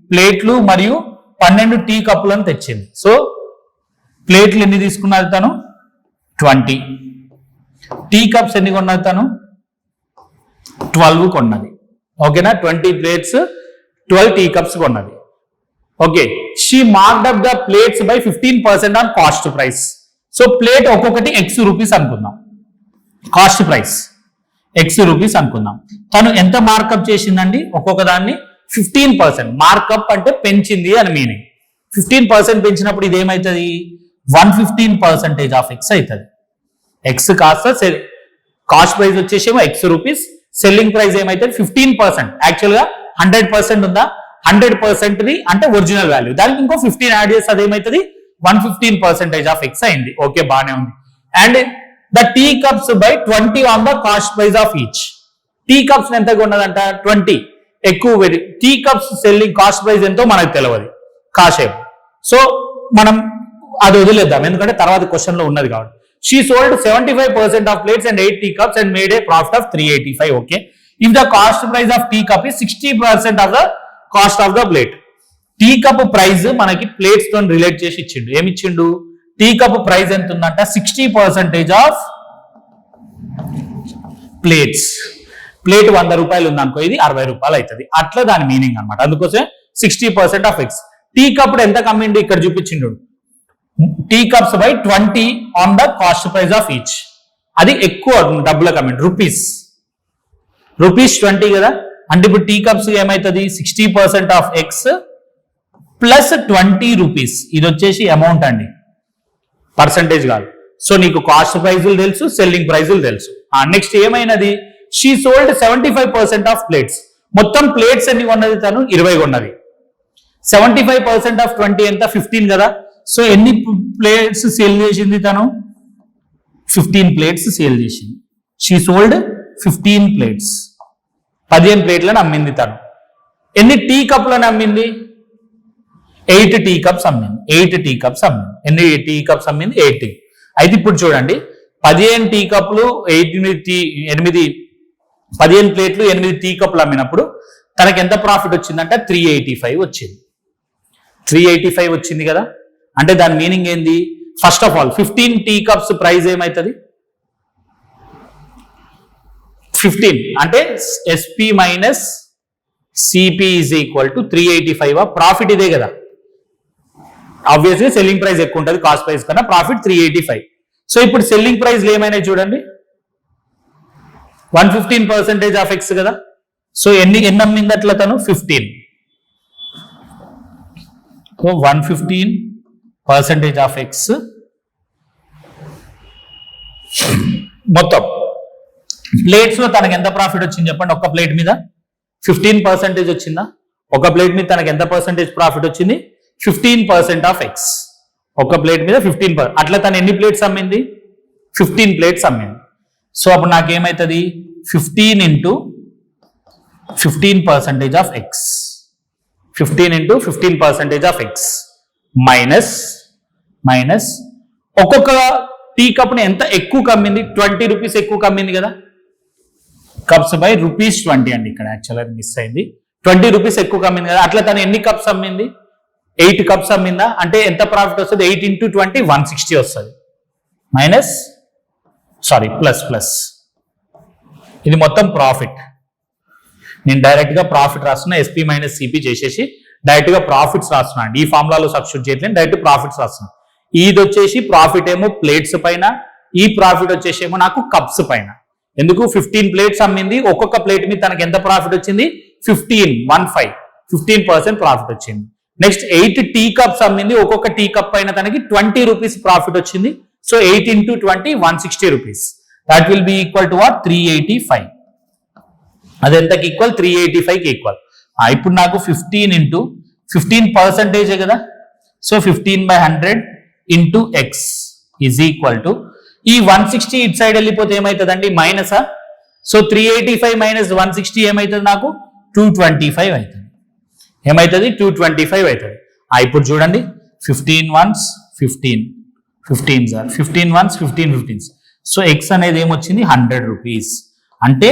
ప్లేట్లు మరియు 12 టీ కప్పులను తెచ్చింది. సో ప్లేట్లు ఎన్ని తీసుకున్నది తను 20, టీ కప్స్ ఎన్ని కొన్నది తను 12 కొన్నది. ఓకేనా, 20 ప్లేట్స్ 12 టీ కప్స్ కొన్నది. Okay, she marked up the plates by 15% on cost price. So plate ఒక్కొక్కటి ఎక్స్ రూపీస్ అనుకుందాం, కాస్ట్ ప్రైస్ ఎక్స్ రూపీస్ అనుకుందాం. తను ఎంత మార్కప్ చేసిందండి, ఒక్కొక్క దాన్ని 15%. మార్కప్ అంటే పెంచింది అని మీనింగ్. 15% పెంచినప్పుడు ఇది ఏమవుతుంది 115% ఆఫ్ ఎక్స్ అవుతుంది. ఎక్స్ కాస్త కాస్ట్ ప్రైస్ వచ్చేసేమో ఎక్స్ రూపీస్, సెల్లింగ్ ప్రైస్ ఏమైతుంది 15%. యాక్చువల్గా 100% ఉందా, 100% అంటే ఒరిజినల్ వాల్యూ, దానికి ఇంకో 15 యాడ్ చేస్తే అదేమవుతుంది 115% ఆఫ్ ఎక్స్ అయింది. ఓకే, బాగానే ఉంది. And the tea cups by 20 on the cost price of each. Tea cups ఎంత ఉన్నదంట 20, ఎక్కువ. Tea cups selling cost price ఎంతో మనకు తెలియదు కాసేపు. సో మనం అది వదిలేద్దాం, ఎందుకంటే తర్వాత క్వశ్చన్ లో ఉన్నది కాబట్టి. She sold 75% of plates and 8 tea cups and made a profit of 385. Okay, if the cost price of tea cup is 60% of the cost of the plate. Tea cup price మనకి plates తో relate చేసి ఇచ్చిండు. ఏమి ఇచ్చిండు, tea cup price ఎంత ఉందంట 60% of plates. Plate 100 రూపాయలు ఉందనుకో, ఇది 60 రూపాయలు అవుతుంది. అట్లా దాని మీనింగ్ అనమాట. అందుకోసం 60% ఆఫ్ ఎక్స్. టీ కప్ ఎంత కమ్మిండు ఇక్కడ చూపించిండు, tea cups by 20 on the cost price of each. అది ఎక్కువ డబ్బుల కమ్మిండు, రూపీస్ 20 కదా. అంటే ఇప్పుడు టీ కప్స్ ఏమవుతుంది 60% ఆఫ్ ఎక్స్ ప్లస్ 20 రూపీస్. ఇది వచ్చేసి అమౌంట్ అండి, పర్సంటేజ్ కాదు. సో నీకు కాస్ట్ ప్రైజులు తెలుసు, సెల్లింగ్ ప్రైజులు తెలుసు. నెక్స్ట్ ఏమైనది, షీ సోల్డ్ 75% ఆఫ్ ప్లేట్స్. మొత్తం ప్లేట్స్ ఎన్ని కొన్నది తను 20 కొన్నది. 75% ఆఫ్ 20 ఎంత 15 కదా. సో ఎన్ని ప్లేట్స్ సేల్ చేసింది తను 15 ప్లేట్స్ సేల్ చేసింది. షీ సోల్డ్ 15 ప్లేట్స్, 15 ప్లేట్లను అమ్మింది తను. ఎన్ని టీ కప్లను అమ్మింది 8 టీ కప్స్ అమ్మింది. 8 టీ కప్స్ అమ్మింది. ఎన్ని టీ కప్స్ అమ్మింది 8. అయితే ఇప్పుడు చూడండి, 15 టీ కప్లు 15 ప్లేట్లు 8 టీ కప్లు అమ్మినప్పుడు తనకి ఎంత ప్రాఫిట్ వచ్చిందంటే 385 వచ్చింది. 385 వచ్చింది కదా. అంటే దాని మీనింగ్ ఏంది, first of all 15 tea cups price ఏమవుతుంది 15 అంటే SP minus CP is equal to 385. Profit ఇదే కదా, ఆబ్వియస్లీ సెల్లింగ్ ప్రైస్ ఎక్కువ ఉంటుంది కాస్ట్ ప్రైస్ కన్నా, ప్రాఫిట్ 385. సో ఇప్పుడు సెల్లింగ్ ప్రైస్ ఏమైనా చూడండి 115% ఆఫ్ ఎక్స్ కదా. సో ఎన్ని అమ్మింది అట్లా తను 15. సో 115% ఆఫ్ ఎక్స్ మొత్తం ప్లేట్స్ లో తనకి ఎంత ప్రాఫిట్ వచ్చింది చెప్పండి. ఒక్క ప్లేట్ మీద 15% వచ్చిందా, ఒక ప్లేట్ మీద తనకి ఎంత పర్సెంటేజ్ ప్రాఫిట్ వచ్చింది 15% ఆఫ్ ఎక్స్. ఒక ప్లేట్ మీద 15%. అట్లా తను ఎన్ని ప్లేట్స్ అమ్మింది 15 ప్లేట్స్ అమ్మింది. సో అప్పుడు నాకేమవుతుంది 15 into 15% of X. 15 into 15% of x minus ఒక్కొక్క టీ కప్ని ఎంత ఎక్కువ కమ్మింది, 20 రూపీస్ ఎక్కువ కమ్మింది కదా, కప్స్ బై ₹20 అండి. ఇక్కడ యాక్చువల్గా మిస్ అయింది, 20 రూపీస్ ఎక్కువ కమ్మింది కదా. అట్లా తను ఎన్ని కప్స్ అమ్మింది, 8 కప్స్ అమ్మిందా, అంటే ఎంత ప్రాఫిట్ వస్తుంది, 8 into 20 160 వస్తుంది. ప్లస్ ఇది మొత్తం ప్రాఫిట్. నేను డైరెక్ట్ గా ప్రాఫిట్ రాస్తున్నా, ఎస్పీ మైనస్ సిపి చేసేసి డైరెక్ట్ గా ప్రాఫిట్స్ రాస్తున్నాను. ఈ ఫార్ములాలో సబ్స్టిట్యూట్ చేయట్లేదు, డైరెక్ట్ ప్రాఫిట్స్ రాస్తున్నాను. ఇది వచ్చేసి ప్రాఫిట్ ఏమో ప్లేట్స్ పైన, ఈ ప్రాఫిట్ వచ్చేసి ఏమో నాకు కప్స్ పైన. ఎందుకు 15 ప్లేట్స్ అమ్మింది, ఒక్కొక్క ప్లేట్ మీద తనకి ఎంత ప్రాఫిట్ వచ్చింది, 15% ప్రాఫిట్ వచ్చింది. నెక్స్ట్ 8 టీ కప్స్ అమ్మింది, ఒక్కొక్క టీ కప్ పైన తనకి 20 రూపీస్ ప్రాఫిట్ వచ్చింది. So 8 into 20 160 rupees. That will be equal to what, 385. అది ఎంతకి ఈక్వల్, 385కి ఈక్వల్. ఇప్పుడు నాకు 15 into 15% కదా, so 15/100 into x is equal to, ఈ 160 ఇటు సైడ్ వెళ్ళిపోతే ఏమవుతుందండి, మైనసా. సో 385 minus 160 ఏమవుతుంది నాకు, 225 అవుతుంది. ఏమవుతుంది, 225 అవుతుంది. ఇప్పుడు చూడండి, 15 ones 15, 15s are 15 ones 15 15s. So X అనేది ఏమొచ్చింది, 100 రూపీస్. అంటే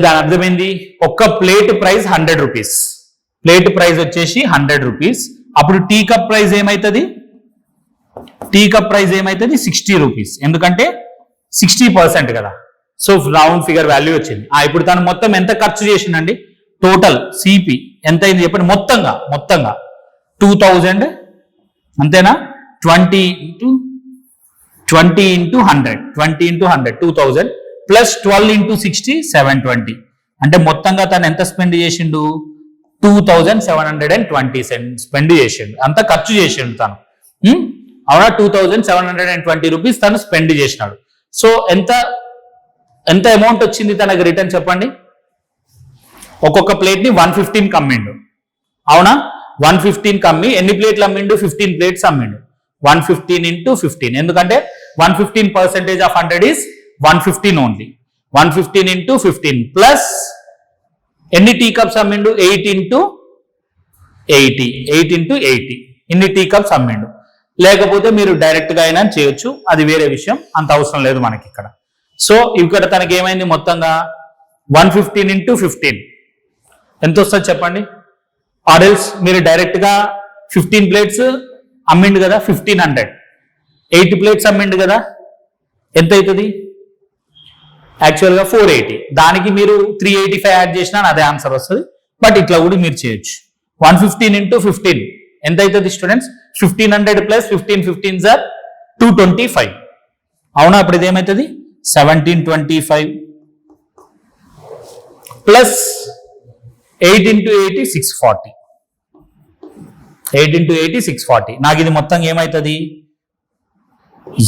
దాని అర్థం ఏంది, ఒక్క plate price 100 rupees, plate price వచ్చేసి 100 రూపీస్. అప్పుడు టీ కప్ ప్రైస్ ఏమవుతుంది, 60 రూపీస్, ఎందుకంటే 60% కదా. సో రౌండ్ ఫిగర్ వాల్యూ వచ్చింది. ఇప్పుడు తను మొత్తం ఎంత ఖర్చు చేసిందండి, టోటల్ సిపి ఎంత అయింది చెప్పండి, మొత్తంగా 2000, అంతేనా, 20 into 100 2000 ప్లస్ 12 into 60 720. అంటే మొత్తంగా తను ఎంత స్పెండ్ చేసిండు, 2720 స్పెండ్ చేసిండు, అంత ఖర్చు చేసిండు తను. అవునా, 2720 రూపీస్ తను స్పెండ్ చేసినాడు. సో ఎంత అమౌంట్ వచ్చింది తనకు రిటర్న్ చెప్పండి. ఒక్కొక్క ప్లేట్ ని 115 కమ్మిండు, అవునా, 115 కమ్మి ఎన్ని ప్లేట్లు అమ్మిండు, 15 ప్లేట్స్ అమ్మిండు. 115 into 15, ఎందుకంటే 115% of 100 is 115 only. 115 into 15 plus ఎన్ని టీ కప్స్ అమ్మిండు, 8 into 80 ఇన్ని టీ కప్స్ అమ్మిండు. లేకపోతే మీరు డైరెక్ట్ గా అయినా చేయొచ్చు, అది వేరే విషయం, అంత అవసరం లేదు మనకి ఇక్కడ. సో ఇక్కడ తనకి ఏమైంది, మొత్తంగా 115 into 15 ఎంత వస్తుంది చెప్పండి. ఆర్ఎల్స్ మీరు డైరెక్ట్ గా 15 ప్లేట్స్ అమ్మిండు కదా, 1500, 8 ప్లేట్స్ అమ్మిండు కదా, ఎంత అవుతుంది, యాక్చువల్గా 480. దానికి మీరు 385 యాడ్ చేసినా అదే ఆన్సర్ వస్తుంది. బట్ ఇట్లా కూడా మీరు చేయొచ్చు. 115 into 15 ఎంత అవుతుంది స్టూడెంట్స్, 1500 ప్లస్ 15 15s are 225. అవునా, అప్పుడు ఇది ఏమవుతుంది, 1725 ప్లస్ 8 into 80 640. 8 into 80 640. నాకు ఇది మొత్తం ఏమవుతుంది,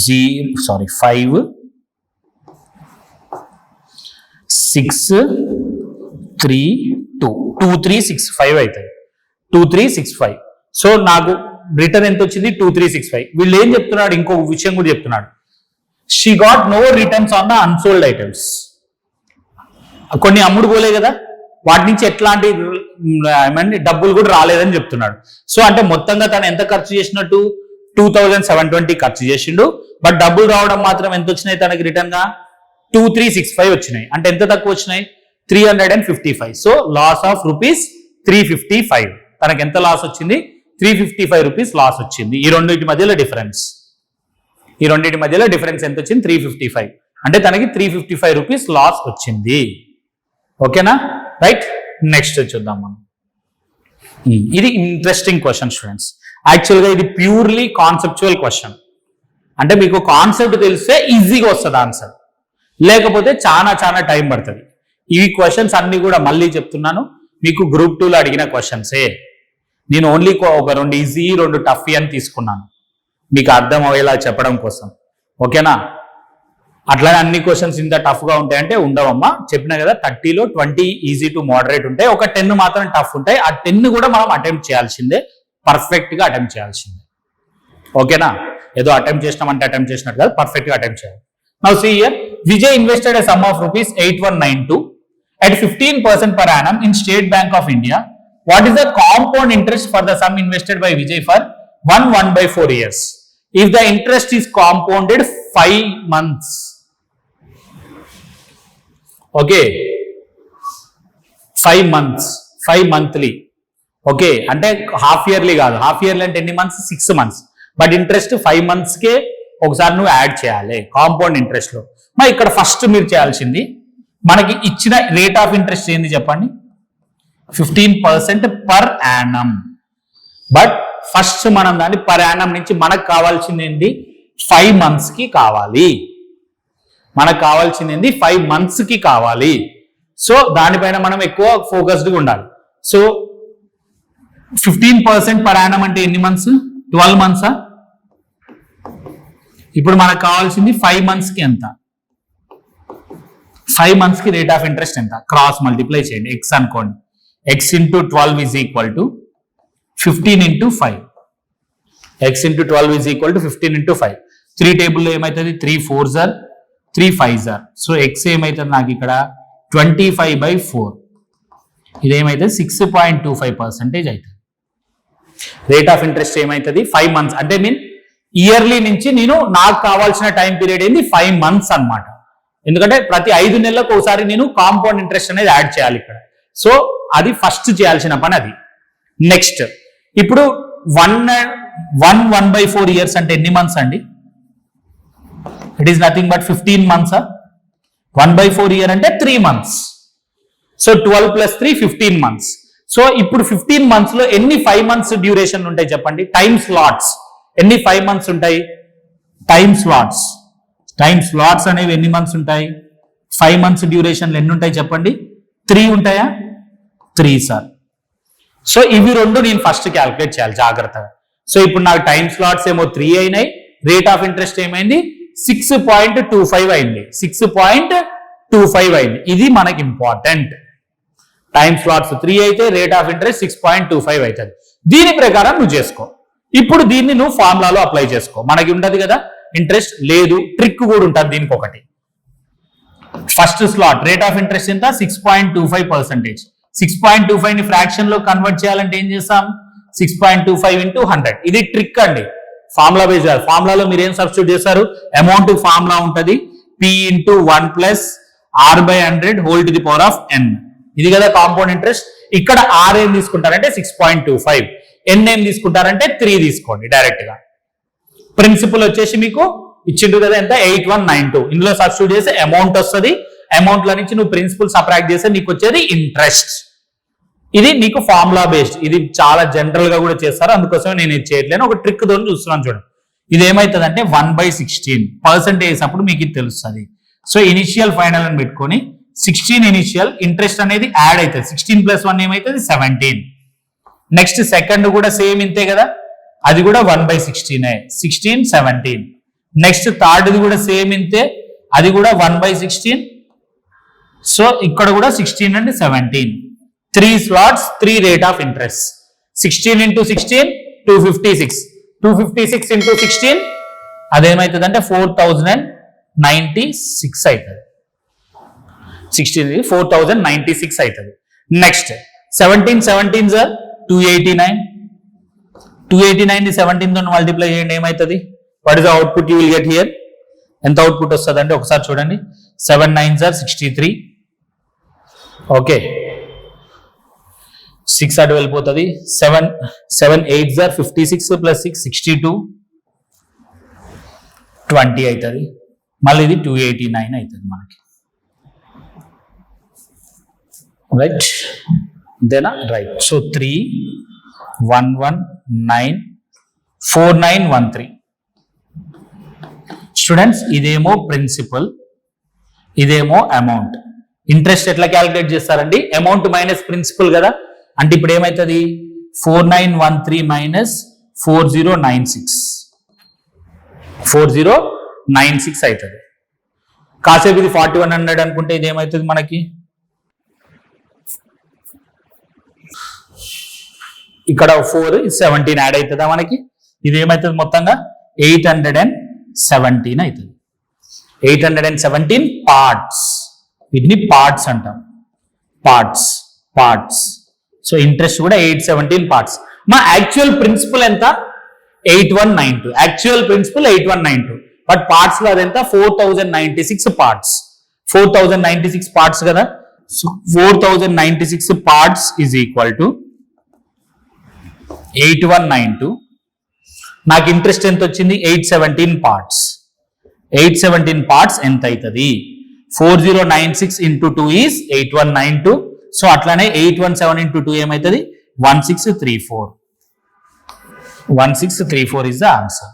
5 6 3 2 2365 అవుతుంది, 2365. సో నాకు రిటర్న్ ఎంత వచ్చింది, 2365. వీళ్ళు ఏం చెప్తున్నాడు, ఇంకో విషయం కూడా చెప్తున్నాడు, she got no returns on the unsold items. కొన్ని అమ్ముడు పోలే కదా, వాటి నుంచి ఎట్లాంటి డబ్బులు కూడా రాలేదని చెప్తున్నాడు. సో అంటే మొత్తంగా తను ఎంత ఖర్చు చేసినట్టు, 2720 ఖర్చు చేసిండు. బట్ డబ్బులు రావడం మాత్రం ఎంత వచ్చినాయి తనకి రిటర్న్ గా, 2365 వచ్చినాయి. అంటే ఎంత తక్కువ వచ్చినాయి, 355. So loss of ₹355. తనకి ఎంత లాస్ వచ్చింది, 355 రూపీస్ లాస్ వచ్చింది. ఈ రెండింటి మధ్యలో డిఫరెన్స్ ఎంత వచ్చింది, 355. అంటే తనకి 355 రూపీస్ లాస్ వచ్చింది. ఓకేనా, రైట్. నెక్స్ట్ చూద్దాం మనం. ఇది ఇంట్రెస్టింగ్ క్వశ్చన్ స్టూడెంట్స్. యాక్చువల్గా ఇది ప్యూర్లీ కాన్సెప్చువల్ క్వశ్చన్. అంటే మీకు కాన్సెప్ట్ తెలిస్తే ఈజీగా వస్తుంది ఆన్సర్, లేకపోతే చాలా టైం పడుతుంది. ఈ క్వశ్చన్స్ అన్ని కూడా మళ్ళీ చెప్తున్నాను, మీకు గ్రూప్ 2లో అడిగిన క్వశ్చన్సే. నేను ఓన్లీ ఒక 2 ఈజీ 2 టఫ్ అని తీసుకున్నాను మీకు అర్థం అయ్యేలా చెప్పడం కోసం. ఓకేనా, అట్లానే అన్ని క్వశ్చన్స్ ఇంత టఫ్ గా ఉంటాయంటే ఉండవమ్మా. చెప్పినా కదా, 30లో 20 ఈజీ టు మోడరేట్ ఉంటాయి, ఒక 10 మాత్రం టఫ్ ఉంటాయి. ఆ 10 కూడా మనం అటెంప్ట్ చేయాల్సిందే, పర్ఫెక్ట్ గా అటెంప్ట్ చేయాల్సిందే. ఓకేనా, ఏదో అటెంప్ట్ చేసినామంటే అటెంప్ట్ చేసినట్టు కాదు, పర్ఫెక్ట్ గా అటెంప్ట్ చేయాలి. Now see here, Vijay invested a sum of ₹8192 at 15% per annum in State Bank of India what is the compound interest for the sum invested by Vijay for 1/4 years if the interest is compounded 5 months. Okay 5 months 5 monthly. Okay అంటే half yearly కాదు, half yearly అంటే ఎన్ని months 6 months, but interest 5 months కే ఒకసారి నువ్వు add చేయాలి compound interest లో. మరి ఇక్కడ ఫస్ట్ మీరు చేయాల్సింది మనకి ఇచ్చిన రేట్ ఆఫ్ ఇంట్రెస్ట్ ఏంది చెప్పండి, 15% పర్ యానం. బట్ ఫస్ట్ మనం దాన్ని పర్ యానం నుంచి మనకు కావాల్సింది ఏంటి 5 months కి కావాలి, మనకు కావాల్సింది ఏంటి 5 months కి కావాలి. సో దానిపైన మనం ఎక్కువ ఫోకస్డ్గా ఉండాలి. సో 15% పర్ యానం అంటే ఎన్ని మంత్స్, 12 months. ఇప్పుడు మనకు కావాల్సింది 5 months కి ఎంత, 5 months కి రేట్ ఆఫ్ ఇంట్రెస్ట్ ఎంత, క్రాస్ మల్టిప్లై చేయండి. ఎక్స్ అనుకోండి, X into 12 is equal to 15 into 5. x into 12 is equal to 15 into 5. 3 టేబుల్లో ఏమవుతుంది, 3 4s are 3 5s are. So x ఏమవుతుంది నాకు ఇక్కడ 25/4. ఇదేమైతే 6.25% అవుతుంది. రేట్ ఆఫ్ ఇంట్రెస్ట్ ఏమవుతుంది 5 months అంటే మీన్ ఇయర్లీ నుంచి నేను నాకు కావాల్సిన టైం పీరియడ్ ఏంది 5 months అన్నమాట. ఎందుకంటే ప్రతి 5 నెలలకు ఒకసారి నేను కాంపౌండ్ ఇంట్రెస్ట్ అనేది యాడ్ చేయాలి ఇక్కడ. సో అది ఫస్ట్ చేయాల్సిన పని అది. నెక్స్ట్ ఇప్పుడు 1/4 years అంటే ఎన్ని మంత్స్ అండి, it is nothing but 15 months. 1/4 year అంటే 3 months. So 12 + 3 15 months. సో ఇప్పుడు 15 months లో ఎన్ని 5 months డ్యూరేషన్ ఉంటాయి చెప్పండి, టైమ్ స్లాట్స్ ఎన్ని 5 months ఉంటాయి, టైమ్ స్లాట్స్ అనేవి ఎన్ని మంత్స్ ఉంటాయి, 5 months డ్యూరేషన్లు ఎన్ని ఉంటాయి చెప్పండి, 3 ఉంటాయా, 3 సార్. సో ఇవి రెండు నేను ఫస్ట్ క్యాల్కులేట్ చేయాలి జాగ్రత్తగా. సో ఇప్పుడు నాకు టైమ్ స్లాట్స్ ఏమో 3 అయినాయి, రేట్ ఆఫ్ ఇంట్రెస్ట్ ఏమైంది 6.25 అయింది, 6.25 అయింది. ఇది మనకి ఇంపార్టెంట్. టైమ్ స్లాట్స్ 3 అయితే రేట్ ఆఫ్ ఇంట్రెస్ట్ 6.25 అవుతుంది. దీని ప్రకారం నువ్వు చేసుకో. ఇప్పుడు దీన్ని నువ్వు ఫార్ములాలో అప్లై చేసుకో. మనకి ఉండదు కదా ఇంట్రెస్ట్, లేదు ట్రిక్ కూడా ఉంటుంది దీనికి ఒకటి. First slot rate of interest ఎంత 6.25%. 6.25 ని ఫ్రాక్షన్ లో కన్వర్ట్ చేయాలంటే ఏం చేస్తాం, 6.25 into 100. ఇది ట్రిక్ అండి, ఫార్ములా బేస్. ఫార్ములాలో మీరు ఏం సబ్స్టిట్యూట్ చేస్తారు, అమౌంట్ ఫార్ములా ఉంటుంది P into 1 plus R/100 whole to the power of n. ఇది కదా కాంపౌండ్ ఇంట్రెస్ట్. ఇక్కడ R ఏం తీసుకుంటారంటే 6.25, n ఏం తీసుకుంటారంటే 3 తీసుకోండి డైరెక్ట్ గా. ప్రిన్సిపల్ వచ్చేసి మీకు ఇచ్చిండు కదా ఎంత 8192. ఇందులో సబ్స్టిట్యూట్ చేస్తే అమౌంట్ వస్తుంది, అమౌంట్ లో నుంచి నువ్వు ప్రిన్సిపల్ సబ్ట్రాక్ట్ చేస్తే నీకు వచ్చేది ఇంట్రెస్ట్. ఇది నీకు ఫార్ములా బేస్డ్, ఇది చాలా జనరల్ గా కూడా చేస్తారు, అందుకోసమే నేను ఇది చేయట్లేను, ఒక ట్రిక్ తో చూస్తున్నాను చూడండి. ఇది ఏమవుతుంది అంటే 1/16% అప్పుడు మీకు ఇది తెలుస్తుంది. సో ఇనిషియల్ ఫైనల్ అని పెట్టుకొని 16 ఇనిషియల్ ఇంట్రెస్ట్ అనేది యాడ్ అవుతుంది, 16 + 1 ఏమవుతుంది 17. నెక్స్ట్ సెకండ్ కూడా సేమ్ ఇంతే కదా, అది కూడా 1/16, 16 17. నెక్స్ట్ థర్డ్ కూడా సేమ్ ఇంతే, అది కూడా 1/16. సో ఇక్కడ కూడా 16 and 17. 3 slots 3 rate of interest. 16 into 16 256. 256 into 16 అదేమవుతుంది 4096 అవుతుంది. 16 4096 అవుతుంది. Next 17 17 sir 289. 289 17 తో మల్టిప్లై చేయండి ఏమవుతుంది, what is the output you will get here. ఎంత అవుట్పుట్ వస్తుంది అంటే ఒకసారి చూడండి, 7 9 సార్ 63. ఓకే 6 అటు వెళ్ళిపోతుంది, 7 8 సార్ 56 + 6 62 20 అవుతుంది. మళ్ళీ ఇది 289 అవుతుంది మనకి, రైట్ అంతేనా, రైట్. సో 3119491 స్టూడెంట్స్, ఇదేమో ప్రిన్సిపల్, ఇదేమో అమౌంట్. ఇంట్రెస్ట్ ఎట్లా క్యాలిక్యులేట్ చేస్తారండి, అమౌంట్ మైనస్ ప్రిన్సిపల్ కదా, అంటే ఇప్పుడు ఏమవుతుంది 4913 - 4096 4096 అవుతుంది. కాసేపు ఇది 4100 అనుకుంటే ఇది ఏమవుతుంది మనకి, ఇక్కడ 4 17 యాడ్ అవుతుందా మనకి, ఇది ఏమవుతుంది మొత్తంగా 817 అవుతుంది. 817 పార్ట్స్, వీటిని పార్ట్స్ అంటాం, పార్ట్స్. సో ఇంట్రెస్ట్ కూడా 817 పార్ట్స్. మా యాక్చువల్ ప్రిన్సిపల్ ఎంత? 8192. యాక్చువల్ ప్రిన్సిపల్ 8192, బట్ పార్ట్స్ లో అదెంత? 4096 పార్ట్స్. 4096 పార్ట్స్ కదా. So 4096 parts is equal to 8192. నాకు ఇంట్రెస్ట్ ఎంత వచ్చింది? 817 పార్ట్స్. 817 పార్ట్స్ ఎంత అవుతుంది? 4096 ఇంటూ 2 ఈజ్ 8192. సో అట్లానే 817 ఇంటూ 2 ఏమవుతుంది? 1634. 1634 ఇస్ ద ఆన్సర్.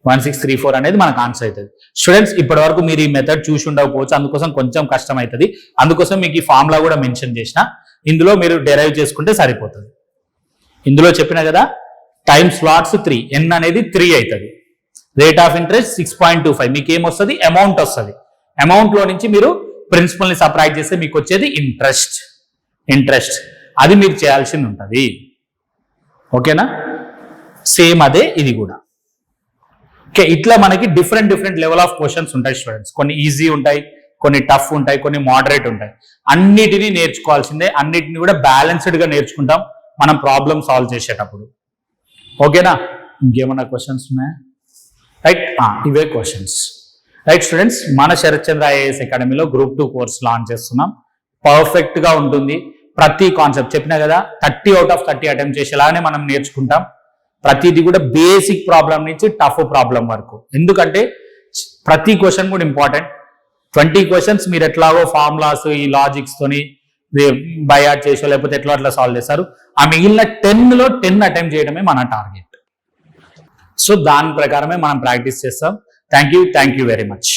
1634 అనేది మనకు ఆన్సర్ అవుతుంది. స్టూడెంట్స్, ఇప్పటి వరకు మీరు ఈ మెథడ్ చూసి ఉండకపోవచ్చు, అందుకోసం కొంచెం కష్టం అవుతుంది. అందుకోసం మీకు ఈ ఫార్ములా కూడా మెన్షన్ చేసిన, ఇందులో మీరు డెరైవ్ చేసుకుంటే సరిపోతుంది. ఇందులో చెప్పిన కదా, టైమ్ స్లాట్స్ 3, n అనేది 3 అవుతుంది. Rate of interest 6.25. మీకు ఏమొస్తుంది? అమౌంట్ వస్తుంది. అమౌంట్ లో నుంచి మీరు ప్రిన్సిపల్ ని సపరేట్ చేస్తే మీకు వచ్చేది ఇంట్రెస్ట్. అది మీరు చేయాల్సింది ఉంటుంది. ఓకేనా? సేమ్ అదే ఇది కూడా. ఓకే, ఇట్లా మనకి డిఫరెంట్ లెవెల్ ఆఫ్ క్వశ్చన్స్ ఉంటాయి స్టూడెంట్స్. కొన్ని ఈజీ ఉంటాయి, కొన్ని టఫ్ ఉంటాయి, కొన్ని మోడరేట్ ఉంటాయి. అన్నిటినీ నేర్చుకోవాల్సిందే. అన్నిటిని కూడా బ్యాలెన్స్డ్ గా నేర్చుకుంటాం మనం ప్రాబ్లమ్ సాల్వ్ చేసేటప్పుడు. ఓకేనా? ఇంకేమన్నా క్వశ్చన్స్ ఉన్నాయా? రైట్, ఇవే క్వశ్చన్స్. రైట్ స్టూడెంట్స్, మన శరత్ చంద్ర ఐఏఎస్ అకాడమీలో గ్రూప్ 2 కోర్స్ లాంచ్ చేస్తున్నాం. పర్ఫెక్ట్ గా ఉంటుంది. ప్రతి కాన్సెప్ట్ చెప్పినా కదా, 30 out of 30 అటెంప్ట్ చేసేలాగానే మనం నేర్చుకుంటాం. ప్రతిదీ కూడా బేసిక్ ప్రాబ్లం నుంచి టఫ్ ప్రాబ్లం వరకు. ఎందుకంటే ప్రతి క్వశ్చన్ కూడా ఇంపార్టెంట్. 20 క్వశ్చన్స్ మీరు ఎట్లాగో ఫార్ములాస్, ఈ లాజిక్స్ తోని బయాట్ చేసో లేకపోతే ఎట్లా అట్లా సాల్వ్ చేస్తారు. ఆ మిగిలిన 10లో 10 అటెంప్ట్ చేయడమే మన టార్గెట్. సో దాని ప్రకారమే మనం ప్రాక్టీస్ చేస్తాం. Thank you very much.